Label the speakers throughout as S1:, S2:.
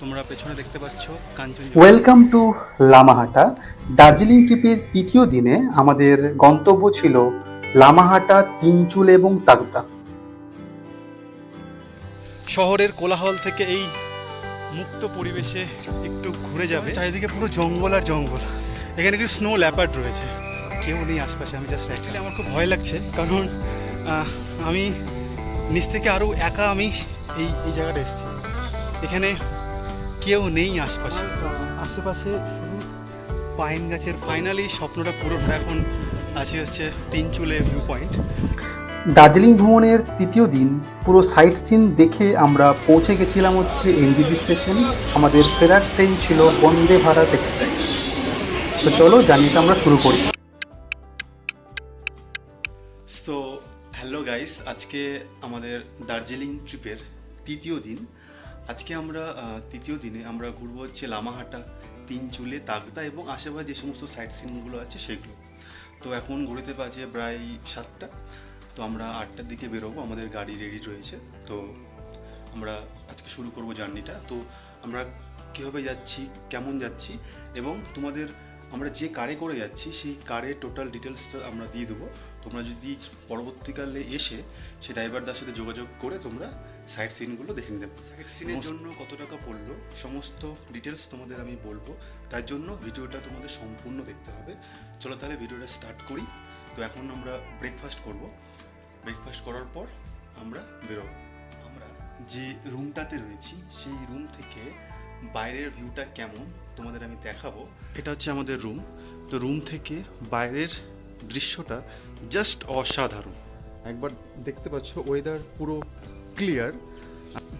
S1: তোমরা পেছনে দেখতে পাচ্ছ কাঞ্চনজঙ্ঘা।
S2: Welcome to Lamahatta. দার্জিলিং ট্রিপের তৃতীয় দিনে আমাদের গন্তব্য ছিল লামাহাটা, তিনচুল এবং তাগদা।
S1: শহরের কোলাহল থেকে এই মুক্ত পরিবেশে একটু ঘুরে যাবে। চারিদিকে পুরো জঙ্গল আর জঙ্গল। এখানে কিছু স্নো ল্যাপার্ড রয়েছে, কেউ নেই আশপাশে। আমি জাস্ট অ্যাকচুয়ালি আমার খুব ভয় লাগছে, কারণ আমি নিচ থেকে আরও একা আমি এই এই জায়গাটা এসেছি। এখানে কেউ নেই আশপাশে, আশেপাশে শুধু পাইন গাছের। ফাইনালি স্বপ্নটা পূরণ হয়। এখন আছি হচ্ছে তিনচুলে ভিউ পয়েন্ট।
S2: দার্জিলিং ভ্রমণের তৃতীয় দিন পুরো সাইট সিন দেখে আমরা পৌঁছে গেছিলাম হচ্ছে এনজেপি স্টেশন। আমাদের ফেরার ট্রেন ছিল বন্দে ভারত এক্সপ্রেস। তো চলো জার্নিটা আমরা শুরু করি।
S1: সো হ্যালো গাইস, আজকে আমাদের দার্জিলিং ট্রিপের তৃতীয় দিন। আজকে আমরা তৃতীয় দিনে আমরা ঘুরবো হচ্ছে লামাহাটা, তিনচুলে, তাগদা এবং আশেপাশে যে সমস্ত সাইট সিনগুলো আছে সেগুলো। তো এখন ঘুরতে বাজে প্রায় 7টা। তো আমরা 8টার দিকে বেরোবো, আমাদের গাড়ি রেডি রয়েছে। তো আমরা আজকে শুরু করব জার্নিটা। তো আমরা কীভাবে যাচ্ছি, কেমন যাচ্ছি এবং তোমাদের আমরা যে কারে করে যাচ্ছি সেই কারের টোটাল ডিটেলসটা আমরা দিয়ে দেবো। তোমরা যদি পরবর্তীকালে এসে সেই ড্রাইভারদার সাথে যোগাযোগ করে তোমরা সাইট সিনগুলো দেখে নিতে পারো। সাইট সিনের জন্য কত টাকা পড়লো সমস্ত ডিটেলস তোমাদের আমি বলবো, তার জন্য ভিডিওটা তোমাদের সম্পূর্ণ দেখতে হবে। চলো তাহলে ভিডিওটা স্টার্ট করি। তো এখন আমরা ব্রেকফাস্ট করব। ব্রেকফাস্ট করার পর আমরা বেরোবো। আমরা যে রুমটাতে রয়েছি সেই রুম থেকে বাইরের ভিউটা কেমন তোমাদের আমি দেখাবো। এটা হচ্ছে আমাদের রুম। তো রুম থেকে বাইরের দৃশ্যটা জাস্ট অসাধারণ। একবার দেখতে পাচ্ছ ওয়েদার পুরো ক্লিয়ার।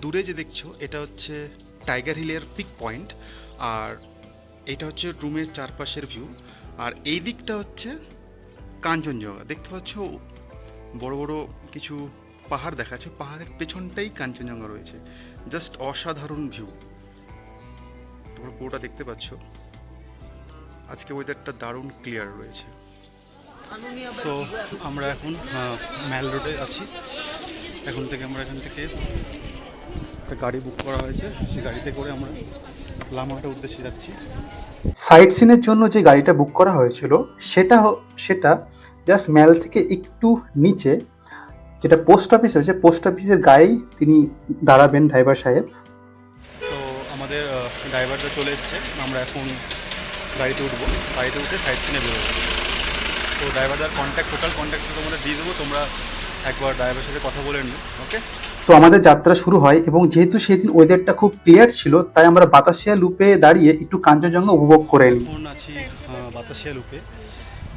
S1: দূরে যে দেখছো এটা হচ্ছে টাইগার হিলের পিক পয়েন্ট, আর এটা হচ্ছে রুমের চারপাশের ভিউ। আর এই দিকটা হচ্ছে কাঞ্চনজঙ্ঘা। দেখতে পাচ্ছ বড় বড় কিছু পাহাড় দেখাচ্ছে, পাহাড়ের পেছনটাই কাঞ্চনজঙ্ঘা রয়েছে। জাস্ট অসাধারণ ভিউ, তোমরা পুরোটা দেখতে পাচ্ছ। আজকে ওয়েদারটা দারুণ ক্লিয়ার রয়েছে। সো আমরা এখন ম্যাল রোডে আছি। এখান থেকে একটা গাড়ি বুক করা হয়েছে, সেই গাড়িতে করে আমরা লামাহাটার উদ্দেশ্যে যাচ্ছি।
S2: সাইট সিনের জন্য যে গাড়িটা বুক করা হয়েছিল সেটা জাস্ট ম্যাল থেকে একটু নিচে, যেটা পোস্ট অফিস হয়েছে, পোস্ট অফিসের গায়েই তিনি দাঁড়াবেন ড্রাইভার সাহেব।
S1: তো আমাদের ড্রাইভারটা চলে এসছে, আমরা এখন গাড়িতে উঠবো। গাড়িতে উঠে সাইট সিনে বেরোবো। তো ড্রাইভারদার টোটাল কন্ট্যাক্ট তোমরা দিয়ে দেবো, তোমরা একবার ড্রাইভারের সাথে কথা বলে নিও। ওকে।
S2: তো আমাদের যাত্রা শুরু হয় এবং যেহেতু সেদিন ওয়েদারটা খুব ক্লিয়ার ছিল তাই আমরা বাতাসিয়া লুপে দাঁড়িয়ে একটু কাঞ্চনজঙ্ঘা উপভোগ করে নিই।
S1: এখন আছি বাতাসিয়া লুপে।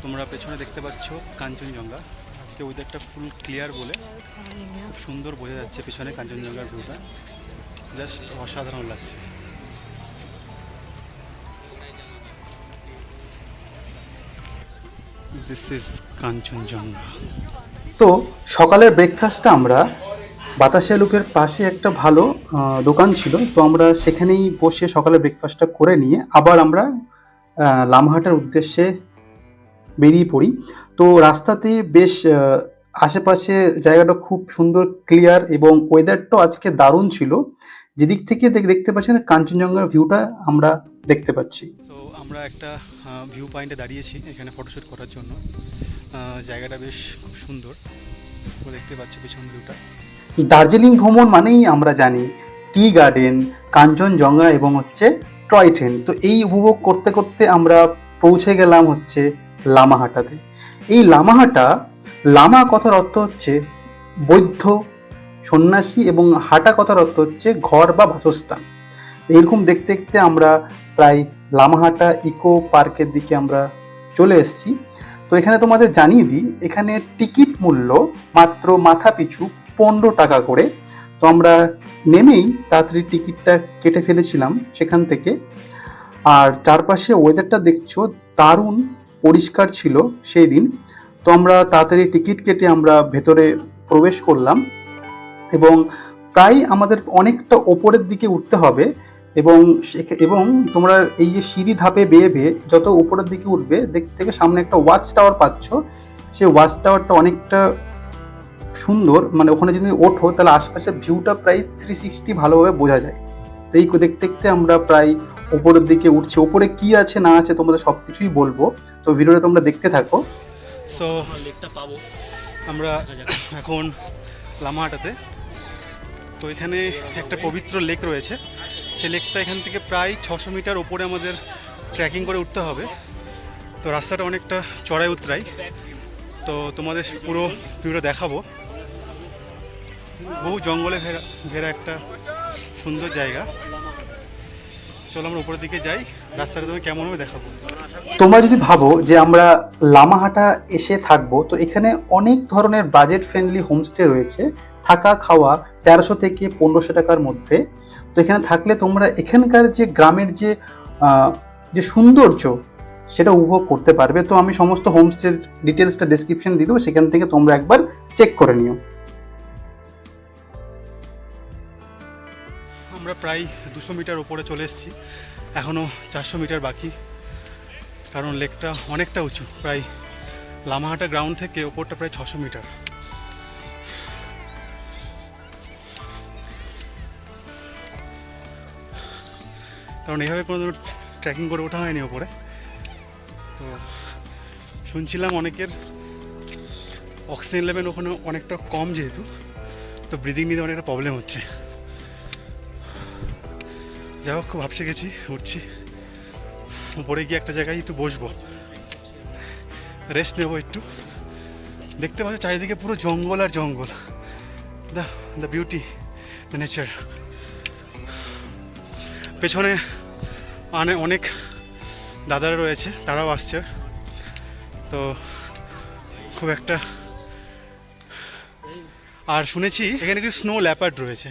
S1: তোমরা পেছনে দেখতে পাচ্ছ কাঞ্চনজঙ্ঘা। আজকে ওয়েদারটা ফুল ক্লিয়ার বলে খুব সুন্দর বোঝা যাচ্ছে পেছনে কাঞ্চনজঙ্ঘার ভিউটা। জাস্ট অসাধারণ লাগছে। This is Kanchenjunga.
S2: তো সকালের ব্রেকফাস্টটা আমরা বাতাসিয়া লুপের পাশে একটা ভালো দোকান ছিল, তো আমরা সেখানেই বসে সকালের ব্রেকফাস্টটা করে নিয়ে আবার আমরা লামহাটার উদ্দেশ্যে বেরিয়ে পড়ি। তো রাস্তাতে বেশ আশেপাশে জায়গাটা খুব সুন্দর ক্লিয়ার এবং ওয়েদারটাও আজকে দারুণ ছিল। যেদিক থেকে দেখতে পাচ্ছেন কাঞ্চনজঙ্ঘার ভিউটা আমরা দেখতে পাচ্ছি।
S1: তো আমরা একটা ভিউ পয়েন্টে দাঁড়িয়েছি এখানে ফটোশ্যুট করার জন্য। জায়গাটা বেশ খুব সুন্দর, তো দেখতে পাচ্ছ পিছন ভিউটা।
S2: দার্জিলিং ভ্রমণ মানেই আমরা জানি টি গার্ডেন, কাঞ্চনজঙ্ঘা এবং হচ্ছে টয় ট্রেন। তো এই উপভোগ করতে করতে আমরা পৌঁছে গেলাম হচ্ছে লামাহাটাতে। এই লামা কথার অর্থ হচ্ছে বৌদ্ধ, সন্ন্যাসী এবং হাটা কথার অর্থ হচ্ছে ঘর বা বাসস্থান। এইরকম দেখতে দেখতে আমরা প্রায় লামাহাটা ইকো পার্কের দিকে আমরা চলে এসেছি। তো এখানে তোমাদের জানিয়ে দিই, এখানে টিকিট মূল্য মাত্র মাথা পিছু 15 টাকা করে। তো আমরা নেমেই তাড়াতাড়ি টিকিটটা কেটে ফেলেছিলাম সেখান থেকে। আর চারপাশে ওয়েদারটা দেখছো দারুণ পরিষ্কার ছিল সেই দিন। তো আমরা তাড়াতাড়ি টিকিট কেটে আমরা ভেতরে প্রবেশ করলাম এবং প্রায় আমাদের অনেকটা ওপরের দিকে উঠতে হবে এবং তোমরা এই যে সিঁড়ি ধাপে বেয়ে বেয়ে যত উপরের দিকে উঠবে দেখতে থেকে সামনে একটা ওয়াচ টাওয়ার পাচ্ছ। সেই ওয়াচ টাওয়ারটা অনেকটা সুন্দর, মানে ওখানে যদি ওঠো তাহলে আশপাশের ভিউটা প্রায় 360 ভালোভাবে বোঝা যায়। তো এই দেখতে দেখতে আমরা প্রায় ওপরের দিকে উঠছি। ওপরে কি আছে না আছে তোমাদের সব কিছুই বলবো, তো ভিডিওটা তোমরা দেখতে থাকো।
S1: সো আমরা এখন লামাহাটাতে। তো এখানে একটা পবিত্র লেক রয়েছে, সেই লেকটা এখান থেকে প্রায় 600 মিটার ওপরে আমাদের ট্রেকিং করে উঠতে হবে। তো রাস্তাটা অনেকটা চড়াই উতরাই, তো তোমাদের পুরো ভিউটা দেখাবো। বহু জঙ্গলে ঘেরা একটা সুন্দর জায়গা। চলো আমরা উপরের দিকে যাই, রাস্তাটা তুমি কেমন হবে দেখাবো।
S2: তোমরা যদি ভাবো যে আমরা লামাহাটা এসে থাকবো, তো এখানে অনেক ধরনের বাজেট ফ্রেন্ডলি হোমস্টে রয়েছে। থাকা খাওয়া 1300 থেকে 1500 টাকার মধ্যে। তো এখানে থাকলে তোমরা এখানকার যে গ্রামের যে সৌন্দর্য সেটা উপভোগ করতে পারবে। তো আমি সমস্ত হোমস্টের ডিটেলসটা ডেসক্রিপশন দিয়ে দেবো, সেখান থেকে তোমরা একবার চেক করে নিও।
S1: আমরা প্রায় 200 মিটার উপরে চলে এসেছি, এখনও 400 মিটার বাকি, কারণ লেকটা অনেকটা উঁচু। প্রায় লামাহাটা গ্রাউন্ড থেকে ওপরটা প্রায় 600 মিটার। কারণ এইভাবে কোনো ট্রেকিং করে ওঠা হয়নি ওপরে। তো শুনছিলাম অনেকের অক্সিজেন লেভেল ওখানে অনেকটা কম, যেহেতু তো ব্রিদিং নিতে অনেকটা প্রবলেম হচ্ছে। যাই হোক, খুব ভাবছে গেছি, উঠছি। উপরে গিয়ে একটা জায়গায় একটু বসবো, রেস্ট নেবো একটু। দেখতে পাচ্ছ চারিদিকে পুরো জঙ্গল আর জঙ্গল, দ্য বিউটি, দ্য নেচার। পেছনে অনেক দাদারা রয়েছে, তারাও আসছে। তো খুব একটা, আর শুনেছি এখানে কিছু স্নো ল্যাপার্ড রয়েছে।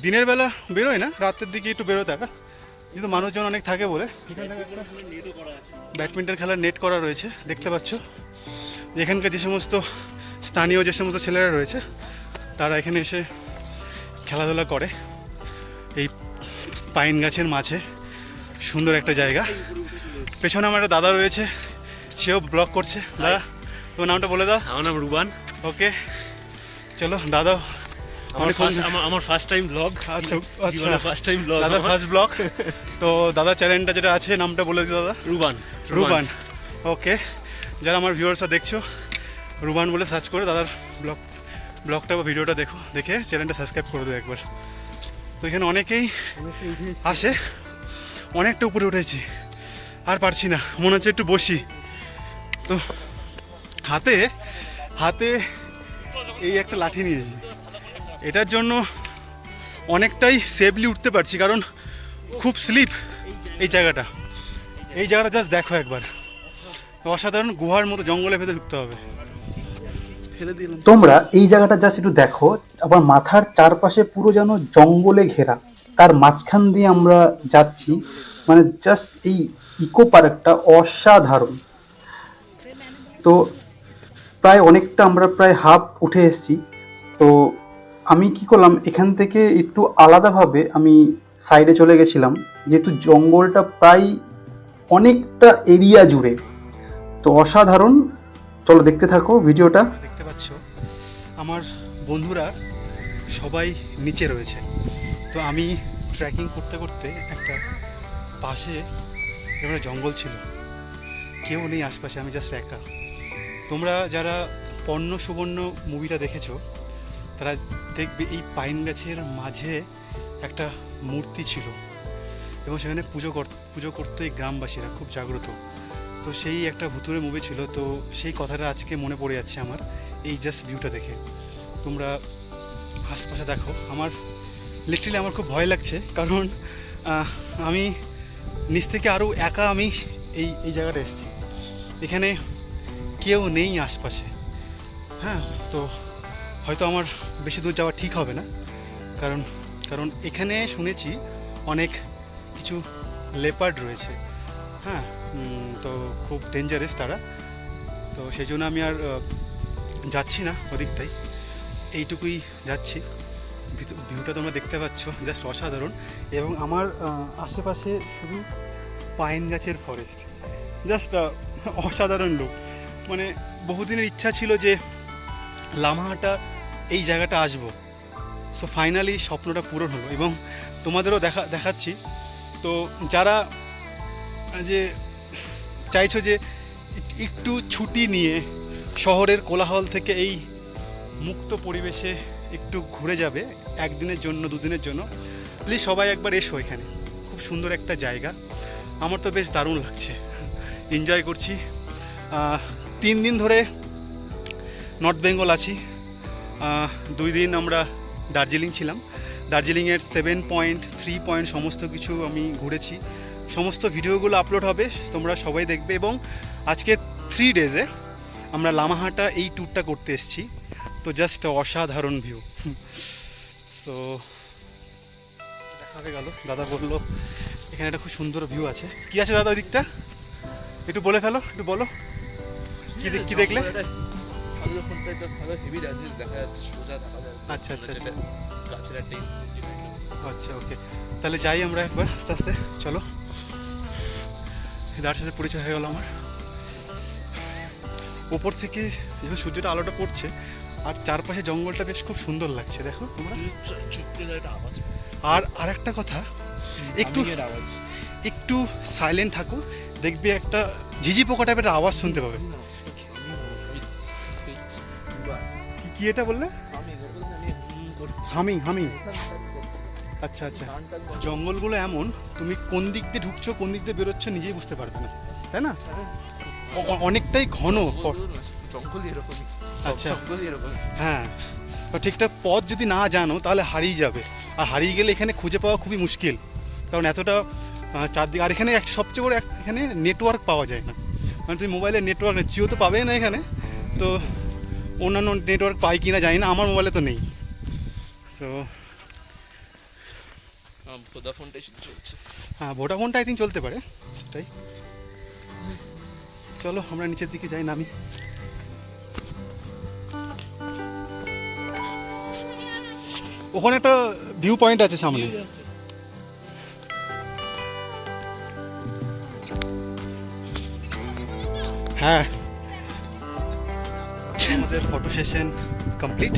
S1: দিনের বেলা বেরোয় না, রাতের দিকে একটু বেরোয় তারা, কিন্তু মানুষজন অনেক থাকে বলে। ব্যাডমিন্টন খেলার নেট করা রয়েছে, দেখতে পাচ্ছ। এখানকার যে সমস্ত স্থানীয় যে সমস্ত ছেলেরা রয়েছে, তারা এখানে এসে খেলাধুলা করে এই পাইন গাছের মাঝে। সুন্দর একটা জায়গা। পেছনে আমার একটা দাদা রয়েছে, সেও ব্লগ করছে। দাদা, তোমার নামটা বলে দাও।
S3: আমার নাম রুবান।
S1: ওকে, চলো দাদা।
S3: আমার ফার্স্ট টাইম ব্লগ।
S1: আচ্ছা আচ্ছা,
S3: ফার্স্ট টাইম ব্লগ,
S1: দাদা ফার্স্ট ব্লগ। তো দাদা চ্যানেলটা যেটা আছে, নামটা বলে দিও দাদা। রুবান। ওকে, যারা আমার ভিউয়ার্সরা দেখছো, রুবান বলে সার্চ করে দাদার ব্লগটা বা ভিডিওটা দেখে চ্যানেলটা সাবস্ক্রাইব করে দেবো একবার। তো এখানে অনেকেই আসে। অনেকটা উপরে উঠেছি, আর পারছি না, মনে হচ্ছে একটু বসি। তো হাতে এই একটা লাঠি নিয়েছি, এটার জন্য অনেকটাই সেফলি উঠতে পারছি, কারণ খুব স্লিপ এই জায়গাটা জাস্ট দেখো একবার। অসাধারণ, গুহার মতো জঙ্গলের ভেতরে ঢুকতে হবে।
S2: তোমরা এই জায়গাটা জাস্ট একটু দেখো, আবার মাথার চারপাশে পুরো যেন জঙ্গলে ঘেরা, তার মাঝখান দিয়ে আমরা যাচ্ছি। মানে জাস্ট এই ইকো পার্কটা অসাধারণ। তো অনেকটা আমরা প্রায় হাফ উঠে এসেছি। তো আমি কি করলাম, এখান থেকে একটু আলাদাভাবে আমি সাইডে চলে গেছিলাম, যেহেতু জঙ্গলটা প্রায় অনেকটা এরিয়া জুড়ে। তো অসাধারণ, চলো দেখতে থাকো ভিডিওটা।
S1: দেখতে পাচ্ছ আমার বন্ধুরা সবাই নিচে রয়েছে। তো আমি ট্রেকিং করতে করতে একটা পাশে একটা জঙ্গল ছিল, কেউ নেই আশপাশে, আমি জাস্ট একা। তোমরা যারা পর্ণ সুবর্ণ মুভিটা দেখেছো, তারা দেখবে এই পাইন গাছের মাঝে একটা মূর্তি ছিল, এবং সেখানে পুজো করতো এই গ্রামবাসীরা, খুব জাগ্রত। তো সেই একটা ভুতুরে মুভি ছিল। তো সেই কথাটা আজকে মনে পড়ে যাচ্ছে আমার, এই জাস্ট ভিউটা দেখে। তোমরা আশপাশে দেখো, আমার লিটারালি আমার খুব ভয় লাগছে, কারণ আমি নিচ থেকে আরও একা আমি এই জায়গাটা এসেছি। এখানে কেউ নেই আশপাশে। হ্যাঁ, তো হয়তো আমার বেশি দূর যাওয়া ঠিক হবে না, কারণ এখানে শুনেছি অনেক কিছু লেপার্ড রয়েছে। হ্যাঁ, তো খুব ডেঞ্জারাস তারা। তো সেই জন্য আমি আর যাচ্ছি না ওদিকটাই, এইটুকুই যাচ্ছি। ভিউটা তোমরা দেখতে পাচ্ছ, জাস্ট অসাধারণ। এবং আমার আশেপাশে শুধু পাইন গাছের ফরেস্ট, জাস্ট অসাধারণ লুক। মানে বহুদিনের ইচ্ছা ছিল যে লামাহাটা এই জায়গাটা আসবো, সো ফাইনালি স্বপ্নটা পূরণ হলো এবং তোমাদেরও দেখাচ্ছি। তো যারা যে চাইছো যে একটু ছুটি নিয়ে শহরের কোলাহল থেকে এই মুক্ত পরিবেশে একটু ঘুরে যাবে একদিনের জন্য, দুদিনের জন্য, প্লিজ সবাই একবার এসো। এখানে খুব সুন্দর একটা জায়গা, আমার তো বেশ দারুণ লাগছে, এনজয় করছি। 3 দিন ধরে নর্থ বেঙ্গল আছি, 2 দিন আমরা দার্জিলিং ছিলাম। দার্জিলিংয়ের 7 পয়েন্ট 3 পয়েন্ট সমস্ত কিছু আমি ঘুরেছি, সমস্ত ভিডিওগুলো আপলোড হবে, তোমরা সবাই দেখবে। এবং আজকে 3 ডেজে আমরা লামাহাটা এই ট্যুরটা করতে এসেছি, তো জাস্ট অসাধারণ ভিউ। তো দেখা হয়ে গেল, দাদা বললো এখানে একটা খুব সুন্দর ভিউ আছে। কি আছে দাদা ওই দিকটা, একটু বলে ফেলো, একটু বলো কি দেখলে। আচ্ছা আচ্ছা আচ্ছা আচ্ছা, ওকে, তাহলে যাই আমরা একবার আস্তে আস্তে। চলো, দাদার সাথে পরিচয় হয়ে গেল আমার। ওপর থেকে যখন সূর্যটা আলোটা পড়ছে আর চারপাশে জঙ্গলটা বেশ খুব সুন্দর লাগছে, দেখো তোমরা। আর একটা কথা, একটু সাইলেন্ট থাকো, দেখবে একটা ঝিঝি পোকা টাইপের আওয়াজ শুনতে পাবে। কি এটা বললে? Humming humming. আচ্ছা আচ্ছা, জঙ্গলগুলো এমন, তুমি কোন দিক দিয়ে ঢুকছো কোন দিক দিয়ে বেরোচ্ছ নিজেই বুঝতে পারবে না, তাই না? অনেকটাই ঘন
S4: জঙ্গল এরকম।
S1: আচ্ছা, হ্যাঁ, তো ঠিকঠাক পথ যদি না জানো তাহলে হারিয়ে যাবে, আর হারিয়ে গেলে এখানে খুঁজে পাওয়া খুবই মুশকিল, কারণ এতটা চারদিকে। আর এখানে সবচেয়ে বড় এখানে নেটওয়ার্ক পাওয়া যায় না, মানে তুমি মোবাইলে নেটওয়ার্ক নেই, জিও তো পাবেই না এখানে, তো অন্যান্য নেটওয়ার্ক পাই কি না জানি না, আমার মোবাইলে তো নেই। তো
S4: ভোডাফোনটাই চলছে।
S1: হ্যাঁ, ভোডাফোনটা আই থিঙ্ক চলতে পারে, সেটাই। চলো আমরা নিচের দিকে যাই, নামি। ওখানে একটা ভিউ পয়েন্ট আছে সামনে। হ্যাঁ, আমাদের ফটো সেশন কমপ্লিট,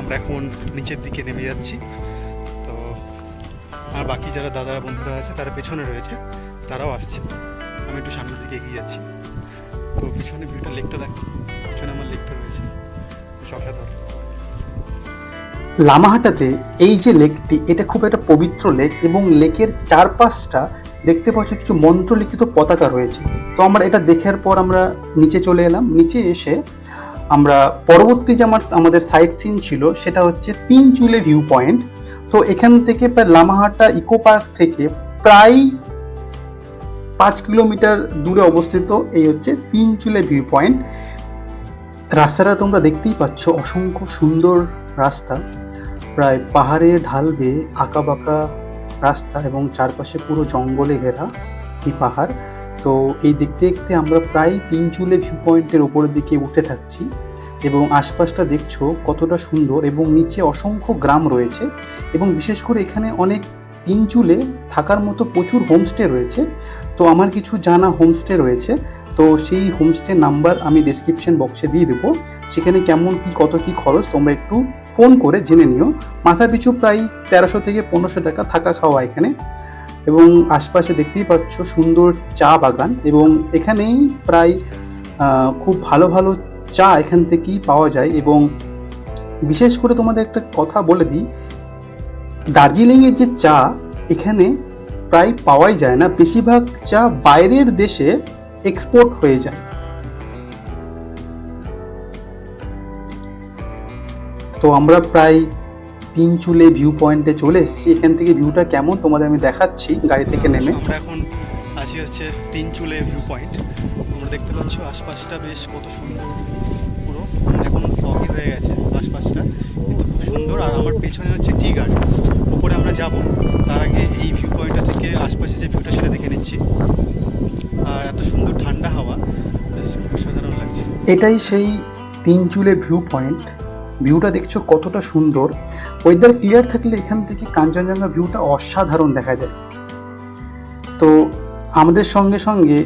S1: আমরা এখন নিচের দিকে নেমে যাচ্ছি। তো আর বাকি যারা দাদা বন্ধুরা আছে তারা পেছনে রয়েছে, তারাও আসছে, আমি একটু সামনের দিকে এগিয়ে যাচ্ছি। তো পিছনে ভিউটা, লেকটা দেখো, পিছনে আমার লেকটা রয়েছে, অসাধারণ।
S2: লামাহাটাতে এই যে লেকটি, এটা খুব একটা পবিত্র লেক এবং লেকের চারপাশটা দেখতে পাচ্ছ কিছু মন্ত্রলিখিত পতাকা রয়েছে। তো আমরা এটা দেখার পর আমরা নিচে চলে এলাম। নিচে এসে আমরা পরবর্তী যে আমাদের সাইট সিন ছিল সেটা হচ্ছে 3 চুলে ভিউ পয়েন্ট। তো এখান থেকে প্রায় লামাহাটা ইকো পার্ক থেকে প্রায় 5 কিলোমিটার দূরে অবস্থিত এই হচ্ছে 3 চুলে ভিউ পয়েন্ট। রাস্তাটা তোমরা দেখতেই পাচ্ছ, অসংখ্য সুন্দর রাস্তা, প্রায় পাহাড়ে ঢাল বেয়ে আঁকা বাঁকা রাস্তা এবং চারপাশে পুরো জঙ্গলে ঘেরা এই পাহাড়। তো এই দেখতে দেখতে আমরা প্রায় 3 চুলে ভিউ পয়েন্টের ওপরের দিকে উঠে থাকছি এবং আশপাশটা দেখছো কতটা সুন্দর, এবং নিচে অসংখ্য গ্রাম রয়েছে এবং বিশেষ করে এখানে অনেক 3 চুলে থাকার মতো প্রচুর হোমস্টে রয়েছে। তো আমার কিছু জানা হোমস্টে রয়েছে, তো সেই হোমস্টে নাম্বার আমি ডেসক্রিপশন বক্সে দিয়ে দেবো। সেখানে কেমন কি কত কি খরচ তোমরা একটু ফোন করে জেনে নিও। মাথা পিছু প্রায় 1300 থেকে 1500 টাকা থাকা খাওয়া এখানে। এবং আশপাশে দেখতেই পাচ্ছ সুন্দর চা বাগান, এবং এখানেই প্রায় খুব ভালো ভালো চা এখান থেকেই পাওয়া যায়। এবং বিশেষ করে তোমাদের একটা কথা বলে দিই, দার্জিলিংয়ের যে চা এখানে প্রায় পাওয়াই যায় না, বেশিরভাগ চা বাইরের দেশে এক্সপোর্ট হয়ে যায়। তো আমরা প্রায় 3 চুলে ভিউ পয়েন্টে চলে এসেছি। এখান থেকে ভিউটা কেমন তোমাদের আমি দেখাচ্ছি গাড়ি থেকে নেমে।
S1: আমরা এখন আছি হচ্ছে 3 চুলে ভিউ পয়েন্ট। তোমরা দেখতে পাচ্ছ আশপাশটা বেশ কত সুন্দর, পুরো এখন ফগি হয়ে গেছে আশপাশটা, কিন্তু খুব সুন্দর। আর আমার পেছনে হচ্ছে টি গার্ডেন, উপরে আমরা যাব, তার আগে এই ভিউ পয়েন্টটা থেকে আশপাশে যে ভিউটা সেটা দেখে নিচ্ছি। আর এত সুন্দর ঠান্ডা হাওয়া, বেশ অসাধারণ লাগছে।
S2: এটাই সেই 3 চুলে ভিউ পয়েন্ট। ভিউটা দেখছো কতটা সুন্দর, ওয়েদার ক্লিয়ার থাকলে এখান থেকে কাঞ্চনজঙ্ঘা ভিউটা অসাধারণ দেখা যায়। তো আমাদের সঙ্গে সঙ্গে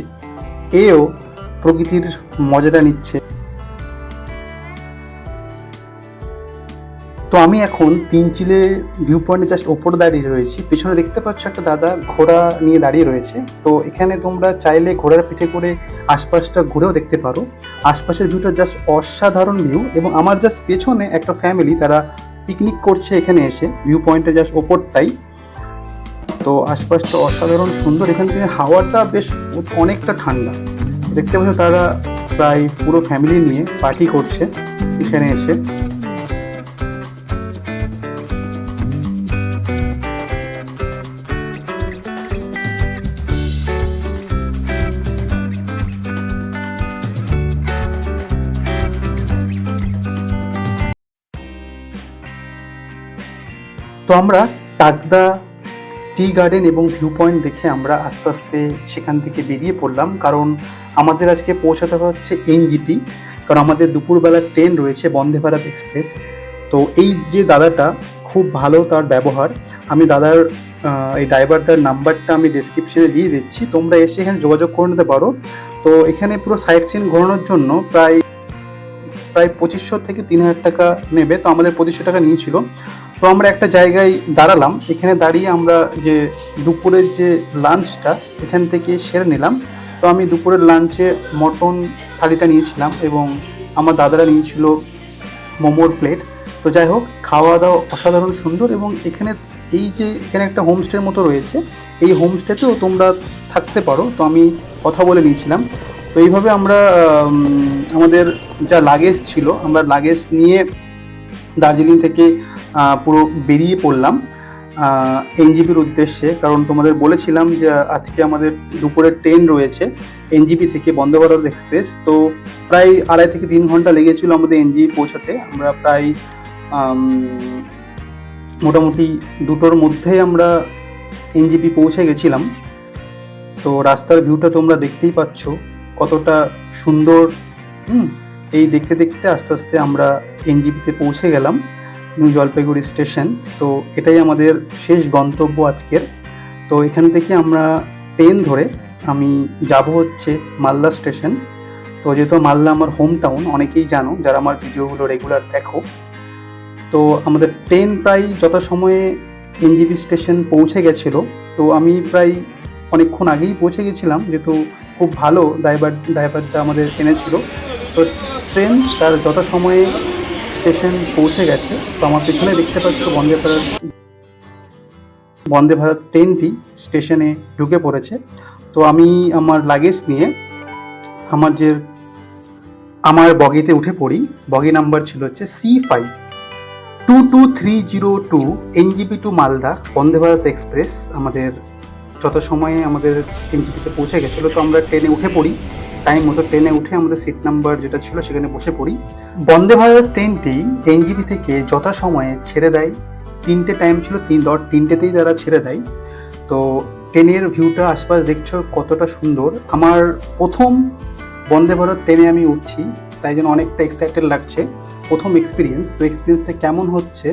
S2: এও প্রকৃতির মজাটা নিচ্ছে। তো আমি এখন তিনচিলে ভিউ পয়েন্টে জাস্ট ওপরে দাঁড়িয়ে রয়েছি। পেছনে দেখতে পাচ্ছ একটা দাদা ঘোড়া নিয়ে দাঁড়িয়ে রয়েছে। তো এখানে তোমরা চাইলে ঘোড়ার পিঠে করে আশপাশটা ঘুরেও দেখতে পারো। আশপাশের ভিউটা জাস্ট অসাধারণ ভিউ, এবং আমার জাস্ট পেছনে একটা ফ্যামিলি, তারা পিকনিক করছে এখানে এসে ভিউ পয়েন্টে জাস্ট ওপরটাই। তো আশপাশটা অসাধারণ সুন্দর, এখান থেকে হাওয়াটা বেশ অনেকটা ঠান্ডা। দেখতে পাচ্ছ তারা প্রায় পুরো ফ্যামিলি নিয়ে পার্টি করছে এখানে এসে। তো আমরা তাকদা টি গার্ডেন এবং ভিউ পয়েন্ট দেখে আমরা আস্তে আস্তে সেখান থেকে বেরিয়ে পড়লাম, কারণ আমাদের আজকে পৌঁছাতে হবে হচ্ছে এনজিপি, কারণ আমাদের দুপুরবেলা ট্রেন রয়েছে বন্দে ভারত এক্সপ্রেস। তো এই যে দাদাটা খুব ভালো, তার ব্যবহার। আমি দাদার এই ড্রাইভারটার নাম্বারটা আমি ডেসক্রিপশনে দিয়ে দিচ্ছি, তোমরা এসে এখানে যোগাযোগ করে নিতে পারো। তো এখানে পুরো সাইট সিন ঘোরানোর জন্য প্রায় 2500 থেকে 3000 টাকা নেবে। তো আমাদের 2500 টাকা নিয়েছিল। তো আমরা একটা জায়গায় দাঁড়ালাম, এখানে দাঁড়িয়ে আমরা যে দুপুরের যে লাঞ্চটা এখান থেকে সেরে নিলাম। তো আমি দুপুরের লাঞ্চে মটন থালিটা নিয়েছিলাম এবং আমার দাদারা নিয়েছিল মোমোর প্লেট। তো যাই হোক, খাওয়া দাওয়া অসাধারণ সুন্দর, এবং এখানে এখানে একটা হোমস্টের মতো রয়েছে, এই হোমস্টেতেও তোমরা থাকতে পারো। তো আমি কথা বলে নিয়েছিলাম। তো এইভাবে আমরা আমাদের যা লাগেজ ছিল, আমরা লাগেজ নিয়ে দার্জিলিং থেকে পুরো বেরিয়ে পড়লাম এনজিপির উদ্দেশ্যে, কারণ তোমাদের বলেছিলাম যে আজকে আমাদের দুপুরের ট্রেন রয়েছে এনজিপি থেকে বন্দে ভারত এক্সপ্রেস। তো প্রায় 2.5 থেকে 3 ঘন্টা লেগেছিল আমাদের এনজিপি পৌঁছাতে। আমরা প্রায় মোটামুটি 2টোর মধ্যেই আমরা এনজিপি পৌঁছে গেছিলাম। তো রাস্তার ভিউটা তোমরা দেখতেই পাচ্ছ কতটা সুন্দর। এই দেখতে দেখতে আস্তে আস্তে আমরা এনজিপিতে পৌঁছে গেলাম, নিউ জলপাইগুড়ি স্টেশন। তো এটাই আমাদের শেষ গন্তব্য আজকের। তো এখান থেকে আমরা ট্রেন ধরে আমি যাব হচ্ছে মালদা স্টেশন। তো যেহেতু মালদা আমার হোম টাউন, অনেকেই জানো যারা আমার ভিডিওগুলো রেগুলার দেখো। তো আমাদের ট্রেন প্রায় যথাসময়ে এনজিপি স্টেশন পৌঁছে গেছিলো। তো আমি প্রায় অনেকক্ষণ আগেই পৌঁছে গেছিলাম, যেহেতু খুব ভালো ড্রাইভারটা আমাদের এনেছিল। তো ট্রেন তার যথাসময়ে স্টেশন পৌঁছে গেছে। তো আমার পেছনে দেখতে পাচ্ছ বন্দে ভারত ট্রেনটি স্টেশনে ঢুকে পড়েছে। তো আমি আমার লাগেজ নিয়ে আমার বগিতে উঠে পড়ি। বগি নাম্বার ছিল হচ্ছে C5-22302 NJP two Malda Vande Bharat express. আমাদের যথাসময়ে আমাদের এনজিপিতে পৌঁছে গেছিলো। তো আমরা ট্রেনে উঠে পড়ি টাইম মতো। ট্রেনে উঠে আমাদের সিট নাম্বার যেটা ছিল সেখানে বসে পড়ি। বন্দে ভারত ট্রেনটি এনজিপি থেকে যথাসময়ে ছেড়ে দেয়। 3টে টাইম ছিল, 3টেতেই তারা ছেড়ে দেয়। তো ট্রেনের ভিউটা আশপাশ দেখছো কতটা সুন্দর। আমার প্রথম বন্দে ভারত ট্রেনে আমি উঠছি, তাই জন্য অনেকটা এক্সাইটেড লাগছে, প্রথম এক্সপিরিয়েন্স। তো এক্সপিরিয়েন্সটা কেমন হচ্ছে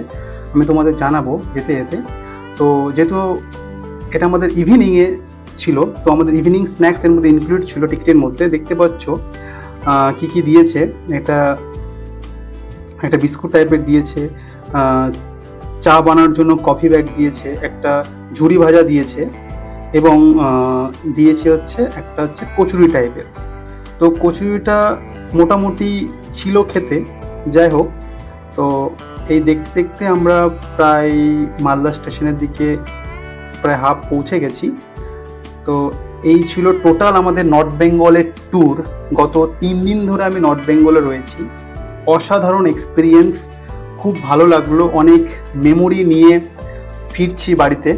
S2: আমি তোমাদের জানাবো যেতে যেতে। তো যেহেতু এটা আমাদের ইভিনিংয়ে ছিল, তো আমাদের ইভিনিং স্ন্যাক্স এর মধ্যে ইনক্লুড ছিল টিকিটের মধ্যে। দেখতে পাচ্ছ কি কি দিয়েছে। একটা বিস্কুট টাইপের দিয়েছে, চা বানানোর জন্য কফি ব্যাগ দিয়েছে, একটা ঝুরি ভাজা দিয়েছে, এবং দিয়েছে একটা কচুরি টাইপের। তো কচুরিটা মোটামুটি ছিল খেতে। যাই হোক, তো এই দেখতে দেখতে আমরা প্রায় মালদা স্টেশনের দিকে প্রায় হাফ পৌঁছে গেছি। তো এই ছিল টোটাল আমাদের নর্থ বেঙ্গলের ট্যুর। গত 3 দিন ধরে আমি নর্থ বেঙ্গলে রয়েছি। অসাধারণ এক্সপিরিয়েন্স, খুব ভালো লাগলো, অনেক মেমোরি নিয়ে ফিরছি বাড়িতে।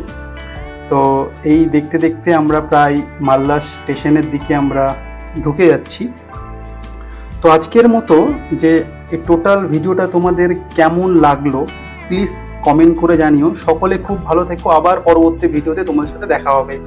S2: তো এই দেখতে দেখতে আমরা প্রায় মালদা স্টেশনের দিকে আমরা ঢুকে যাচ্ছি। তো আজকের মতো যে এই টোটাল ভিডিওটা তোমাদের কেমন লাগলো প্লিজ কমেন্ট করে জানিও। সকলে খুব ভালো থেকো, আবার পরবর্তী ভিডিওতে তোমাদের সাথে দেখা হবে।